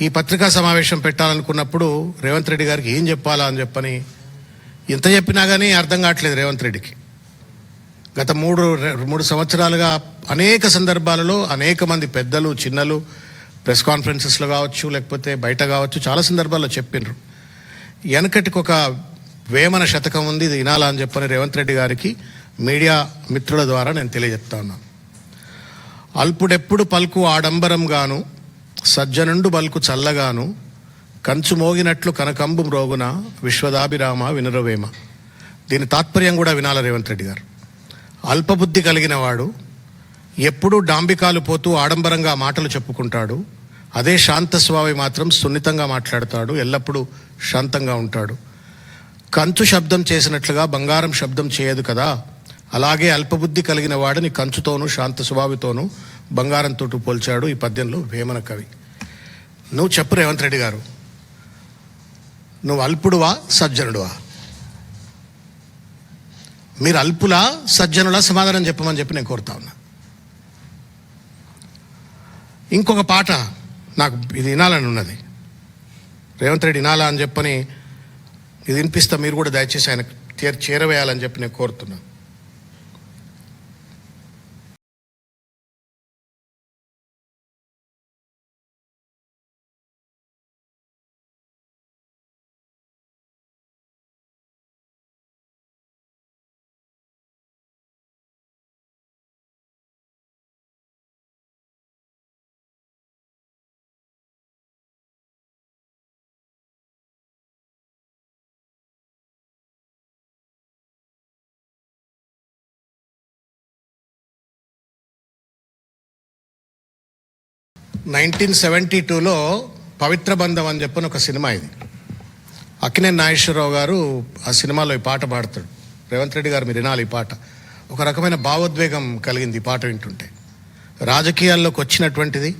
ఈ పత్రికా సమావేశం పెట్టాలనుకున్నప్పుడు రేవంత్ రెడ్డి గారికి ఏం చెప్పాలా అని చెప్పని ఇంత చెప్పినా కానీ అర్థం కావట్లేదు రేవంత్ రెడ్డికి. గత మూడు సంవత్సరాలుగా అనేక సందర్భాలలో అనేక మంది పెద్దలు చిన్నలు ప్రెస్ కాన్ఫరెన్సెస్లో కావచ్చు లేకపోతే బయట కావచ్చు చాలా సందర్భాల్లో చెప్పిండ్రు. వెనకటికి ఒక వేమన శతకం ఉంది, ఇది వినాలా అని చెప్పని రేవంత్ రెడ్డి గారికి మీడియా మిత్రుల ద్వారా నేను తెలియజెప్తా ఉన్నాను. అల్పుడెప్పుడు పలుకు ఆడంబరం గాను, సజ్జనుండు బల్కు చల్లగాను, కంచు మోగినట్లు కనకంబు మ్రోగున, విశ్వదాభిరామ వినురవేమ. దీని తాత్పర్యం కూడా వినాల రేవంత్ రెడ్డి గారు. అల్పబుద్ధి కలిగిన వాడు ఎప్పుడూ డాంబికాలు పోతూ ఆడంబరంగా మాటలు చెప్పుకుంటాడు. అదే శాంత స్వభావి మాత్రం సున్నితంగా మాట్లాడతాడు, ఎల్లప్పుడూ శాంతంగా ఉంటాడు. కంచు శబ్దం చేసినట్లుగా బంగారం శబ్దం చేయదు కదా, అలాగే అల్పబుద్ధి కలిగిన వాడిని కంచుతోనూ శాంత స్వభావితోనూ బంగారంతో పోల్చాడు ఈ పద్యంలో వేమన కవి. నువ్వు చెప్పు రేవంత్ రెడ్డి గారు, నువ్వు అల్పుడువా సజ్జనుడువా? మీరు అల్పులా సజ్జనులా సమాధానం చెప్పమని చెప్పి నేను కోరుతా ఉన్నా. ఇంకొక పాట నాకు ఇది వినాలని ఉన్నది, రేవంత్ రెడ్డి వినాలా అని చెప్పని ఇది వినిపిస్తా, మీరు కూడా దయచేసి ఆయన చేరవేయాలని చెప్పి నేను కోరుతున్నా. నైన్టీన్ 1972లో పవిత్ర బంధం అని చెప్పని ఒక సినిమా, ఇది అక్కినేని నాగేశ్వరరావు గారు ఆ సినిమాలో ఈ పాట పాడతాడు. రేవంత్ రెడ్డి గారు మీరు వినాలి ఈ పాట. ఒక రకమైన భావోద్వేగం కలిగింది ఈ పాట వింటుంటే. రాజకీయాల్లోకి వచ్చినటువంటిది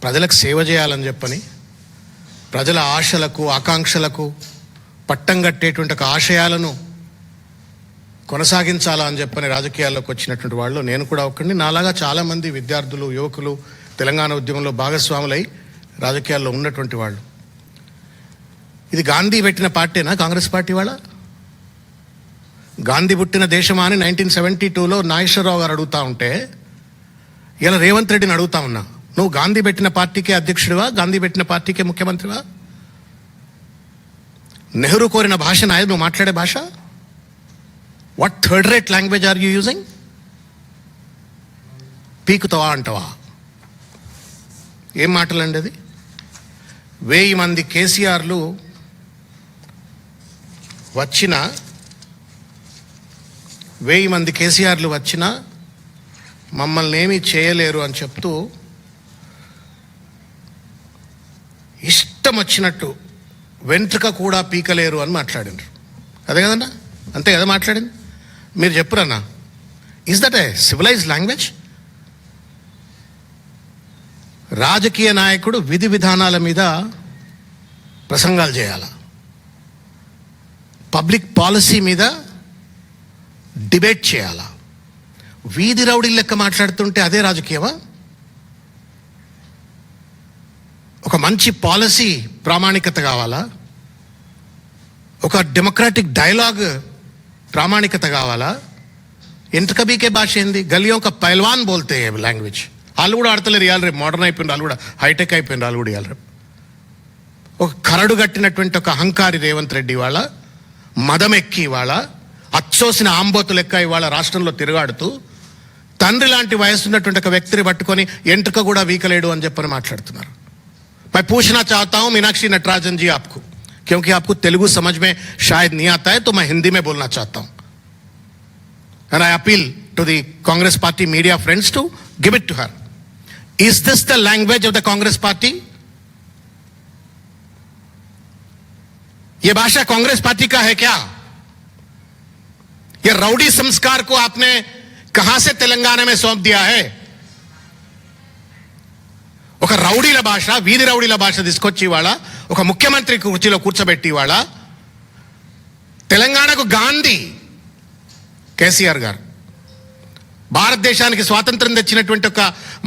ప్రజలకు సేవ చేయాలని చెప్పని, ప్రజల ఆశలకు ఆకాంక్షలకు పట్టం కట్టేటువంటి ఒక ఆశయాలను కొనసాగించాలా అని చెప్పని రాజకీయాల్లోకి వచ్చినటువంటి వాళ్ళు నేను కూడా ఒకరిని. నాలాగా చాలామంది విద్యార్థులు యువకులు తెలంగాణ ఉద్యమంలో భాగస్వాములై రాజకీయాల్లో ఉన్నటువంటి వాళ్ళు. ఇది గాంధీ పెట్టిన పార్టీనా కాంగ్రెస్ పార్టీ వాళ్ళ? గాంధీ పుట్టిన దేశమా అని 1972లో నాగేశ్వరరావు గారు అడుగుతా ఉంటే ఇలా రేవంత్ రెడ్డిని అడుగుతా ఉన్నా, నువ్వు గాంధీ పెట్టిన పార్టీకే అధ్యక్షుడివా, గాంధీ పెట్టిన పార్టీకే ముఖ్యమంత్రివా? నెహ్రూ కోరిన భాష నాయకు నువ్వు మాట్లాడే భాష? What third rate language are you using? పీకుతావా అంటావా? ఏం మాటలండి అది? 1000 మంది కేసీఆర్లు వచ్చినా, 1000 మంది కేసీఆర్లు వచ్చినా మమ్మల్ని ఏమీ చేయలేరు అని చెప్తూ ఇష్టం వచ్చినట్టు వెంట్రుక కూడా పీకలేరు అని మాట్లాడినారు. అదే కదన్నా, అంతే కదా మాట్లాడింది? మీరు చెప్పురన్నా, is that a civilized language? రాజకీయ నాయకుడు విధి విధానాల మీద ప్రసంగాలు చేయాల, పబ్లిక్ పాలసీ మీద డిబేట్ చేయాలా, వీధి రౌడీ లెక్క మాట్లాడుతుంటే అదే రాజకీయమా? ఒక మంచి పాలసీ ప్రామాణికత కావాలా, ఒక డెమోక్రాటిక్ డైలాగ్ ప్రామాణికత కావాలా? ఎంట్రక బీకే భాష ఏంది? గలియో ఒక పైల్వాన్ బోల్తే లాంగ్వేజ్. వాళ్ళు కూడా ఆడతలేరు ఇవాళ రేపు, మోడర్న్ అయిపోయింది, వాళ్ళు కూడా హైటెక్ అయిపోయింది, వాళ్ళు కూడా ఇవాళ రేపు. ఒక కరడు కట్టినటువంటి ఒక అహంకారి రేవంత్ రెడ్డి వాళ్ళ మదమెక్కి వాళ్ళ అచ్చోసిన ఆంబోతు లెక్క ఇవాళ రాష్ట్రంలో తిరుగాడుతూ తండ్రి లాంటి వయసు ఉన్నటువంటి ఒక వ్యక్తిని పట్టుకొని ఎంట్రుక కూడా వీకలేడు అని చెప్పని మాట్లాడుతున్నారు. मैं पूछना चाहता हूं मीनाक्षी नटराजन जी आपको, क्योंकि आपको तेलुगु समझ में शायद नहीं आता है, तो मैं हिंदी में बोलना चाहता हूं. And I appeal to the Congress party media friends to give it to her. Is this the language of the Congress party? ये भाषा कांग्रेस पार्टी का है क्या? ये राउडी संस्कार को आपने कहां से तेलंगाना में सौंप दिया है? ఒక రౌడీల భాష, వీధి రౌడీల భాష తీసుకొచ్చి ఇవాళ ఒక ముఖ్యమంత్రి కుర్చీలో కూర్చోబెట్టి ఇవాళ తెలంగాణకు గాంధీ కేసీఆర్ గారు, భారతదేశానికి స్వాతంత్రం తెచ్చినటువంటి ఒక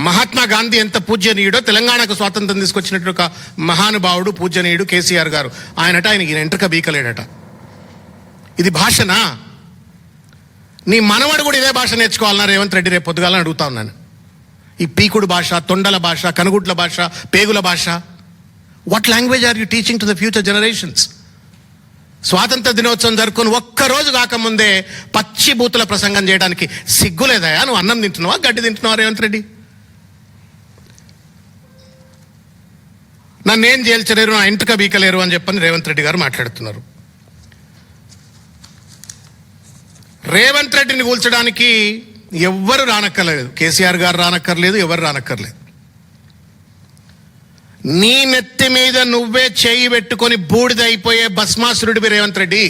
మహాత్మా గాంధీ ఎంత పూజ్యనీయుడో తెలంగాణకు స్వాతంత్రం తీసుకొచ్చినట్టు ఒక మహానుభావుడు పూజ్యనీయుడు కేసీఆర్ గారు. ఆయనకి ఈయన ఎంట్రక బీకలేడట. ఇది భాషనా? నీ మనవడు కూడా ఇదే భాష నేర్చుకోవాలన్నా రేవంత్ రెడ్డి రేపు పొద్దుగాలని అడుగుతా ఉన్నాను. ఈ పీకుడు భాష, తొండల భాష, కనుగుడ్ల భాష, పేగుల భాష, what language are you teaching to the future generations? స్వాతంత్ర దినోత్సవం జరుపుకొని ఒక్కరోజు కాకముందే పచ్చి బూతుల ప్రసంగం చేయడానికి సిగ్గులేదయా? నువ్వు అన్నం తింటున్నావా, గడ్డి తింటున్నావా రేవంత్ రెడ్డి? నన్నేం చేల్చలేరు, నా ఎంట్రక బీకలేరు అని చెప్పని రేవంత్ రెడ్డి గారు మాట్లాడుతున్నారు. రేవంత్ రెడ్డిని కూల్చడానికి ఎవ్వరు రానక్కర్లేదు. కేసీఆర్ గారు రానక్కర్లేదు, ఎవరు రానక్కర్లేదు. నీ నెత్తి మీద నువ్వే చేయి పెట్టుకొని బూడిదైపోయే భస్మాసురుడివి రేవంత్ రెడ్డి.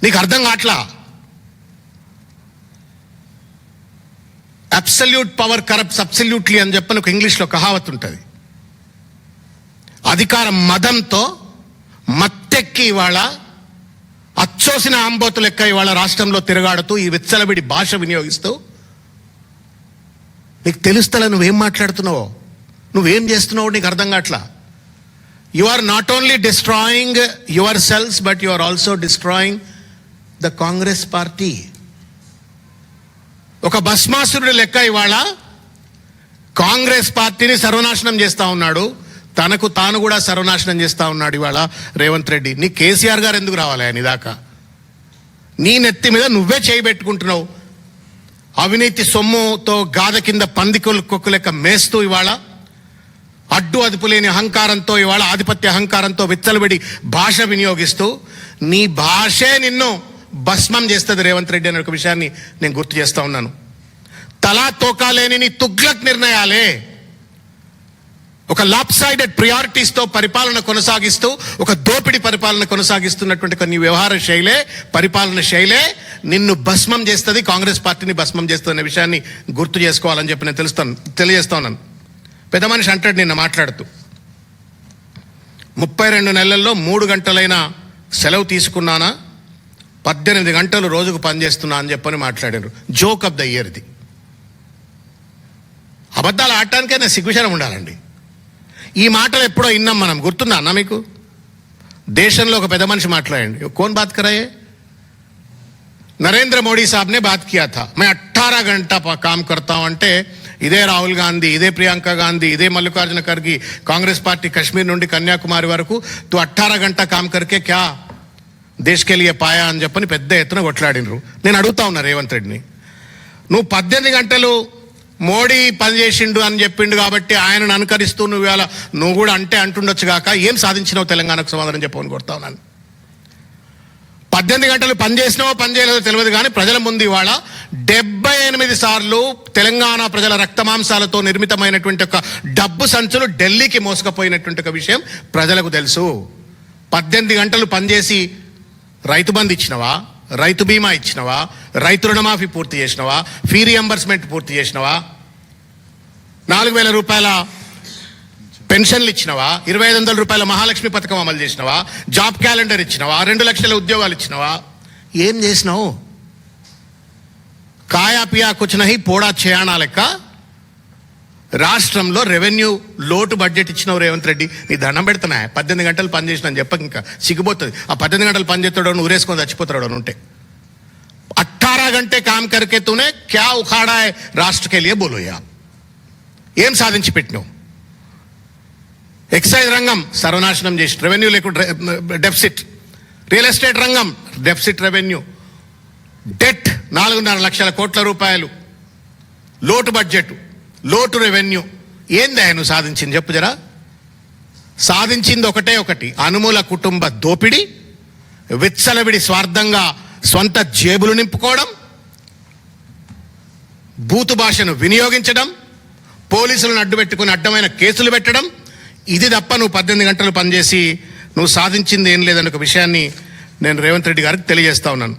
నీకు అర్థం కావట్లా? అబ్సల్యూట్ పవర్ కరప్ట్స్ అబ్సల్యూట్లీ అని చెప్పని ఒక ఇంగ్లీష్లో కహావత్ ఉంటుంది. అధికార మదంతో మత్తెక్కి ఇవాళ అచ్చోసిన ఆంబోతు లెక్క ఇవాళ రాష్ట్రంలో తిరగాడుతూ ఈ విచ్చలవిడి భాష వినియోగిస్తూ నీకు తెలుస్తలే నువ్వేం మాట్లాడుతున్నావో, నువ్వేం చేస్తున్నావో నీకు అర్థం కావట్లా. You are not only destroying your cells but you are also destroying the Congress party. ఒక భస్మాసురుడి లెక్క ఇవాళ కాంగ్రెస్ పార్టీని సర్వనాశనం చేస్తా ఉన్నాడు, తనకు తాను కూడా సర్వనాశనం చేస్తా ఉన్నాడు ఇవాళ రేవంత్ రెడ్డి. నీ కేసీఆర్ గారు ఎందుకు రావాలి ఆయన దాకా? నీ నెత్తి మీద నువ్వే చేయి పెట్టుకుంటున్నావు. అవినీతి సొమ్ముతో గాథ కింద పందికొలు కొక్కు లెక్క మేస్తూ ఇవాళ అడ్డు అదుపు లేని అహంకారంతో ఇవాళ ఆధిపత్య అహంకారంతో విచ్చలబడి భాష వినియోగిస్తూ నీ భాషే నిన్ను భస్మం చేస్తుంది రేవంత్ రెడ్డి అనే ఒక విషయాన్ని నేను గుర్తు చేస్తా ఉన్నాను. తలా తోకా లేని నీ తుగ్లక్ నిర్ణయాలే, ఒక లాప్సైడెడ్ ప్రియారిటీస్తో పరిపాలన కొనసాగిస్తూ ఒక దోపిడి పరిపాలన కొనసాగిస్తున్నటువంటి కొన్ని వ్యవహార శైలే, పరిపాలన శైలే నిన్ను భస్మం చేస్తుంది, కాంగ్రెస్ పార్టీని భస్మం చేస్తుంది అనే విషయాన్ని గుర్తు చేసుకోవాలని చెప్పి నేను తెలియజేస్తా ఉన్నాను. పెద్ద మనిషి అంటాడు నిన్న మాట్లాడుతూ, 32 నెలల్లో 3 గంటలైనా సెలవు తీసుకున్నానా, 18 గంటలు రోజుకు పనిచేస్తున్నా అని చెప్పని మాట్లాడారు. జోక్ ఆఫ్ ద ఇయర్ ఇది. అబద్ధాలు ఆడటానికైనా సిగ్గుశరం ఉండాలండి. ఈ మాటలు ఎప్పుడో విన్నాం మనం, గుర్తుందా అన్న మీకు? దేశంలో ఒక పెద్ద మనిషి మాట్లాడండి, कौन बात कर रहे हैं? नरेंद्र मोदी साहब ने बात किया था, मैं 18 घंटा काम करता हूं అంటే ఇదే రాహుల్ గాంధీ, ఇదే ప్రియాంక గాంధీ, ఇదే మల్లికార్జున ఖర్గే కాంగ్రెస్ పార్టీ కశ్మీర్ నుండి కన్యాకుమారి వరకు తు 18 घंटा काम करके क्या దేశ్ కే లియే పాయా అని చెప్పని పెద్ద ఎత్తున కొట్లాడినరు. నేను అడుగుతా ఉన్నా రేవంత్ రెడ్డిని, నువ్వు 18 గంటలు మోడీ పనిచేసిండు అని చెప్పిండు కాబట్టి ఆయనను అనుకరిస్తూ నువ్వు కూడా అంటుండొచ్చు కాక ఏం సాధించినావు తెలంగాణకు సమాధానం చెప్పని కొడతా ఉన్నాను. 18 గంటలు పనిచేసినావో పనిచేయలేదో తెలియదు కానీ ప్రజల ముందు ఇవాళ 78 సార్లు తెలంగాణ ప్రజల రక్తమాంసాలతో నిర్మితమైనటువంటి ఒక డబ్బు సంచులు ఢిల్లీకి మోసుకుపోయినటువంటి ఒక విషయం ప్రజలకు తెలుసు. 18 గంటలు పనిచేసి రైతు బంధు ఇచ్చినవా, రైతు బీమా ఇచ్చినవా, రైతు రుణమాఫీ పూర్తి చేసినవా, ఫీ రియంబర్స్మెంట్ పూర్తి చేసినవా, 4,000 రూపాయల పెన్షన్లు ఇచ్చినవా, 2,500 రూపాయల మహాలక్ష్మి పథకం అమలు చేసినవా, జాబ్ క్యాలెండర్ ఇచ్చినవా, 2 లక్షల ఉద్యోగాలు ఇచ్చినవా, ఏం చేసినావు? కాయా పియా కుచ్ నహీ పోడా చేయానా లెక్క రాష్ట్రంలో రెవెన్యూ లోటు బడ్జెట్ ఇచ్చినావు రేవంత్ రెడ్డి. నీ దండం పెడుతున్నా, 18 గంటలు పనిచేసిన అని చెప్పక ఇంకా సిగ్గుపోతుంది. ఆ 18 గంటలు పనిచేస్తాడు ఊరేసుకొని చచ్చిపోతాడు ఉంటే. 18 घंटे काम करके तूने क्या उखाड़ा है राष्ट्र के लिए, बोलो यार. ఏం సాధించి పెట్టినావు? ఎక్సైజ్ రంగం సర్వనాశనం చేసి రెవెన్యూ లేకుండా డెఫిసిట్, రియల్ ఎస్టేట్ రంగం డెఫిసిట్ రెవెన్యూ, డెట్ 4.5 లక్షల కోట్ల రూపాయలు, లోటు బడ్జెట్, లోటు రెవెన్యూ. ఏంది ఆయన సాధించింది చెప్పు జరా? సాధించింది ఒకటి, అనుమూల కుటుంబ దోపిడీ, విచ్చలవిడి స్వార్థంగా స్వంత జేబులు నింపుకోవడం, బూతు భాషను వినియోగించడం, పోలీసులను అడ్డుపెట్టుకుని అడ్డమైన కేసులు పెట్టడం. ఇది తప్ప నువ్వు 18 గంటలు పనిచేసి నువ్వు సాధించింది ఏం లేదన్న ఒక విషయాన్ని నేను రేవంత్ రెడ్డి గారికి తెలియజేస్తా ఉన్నాను.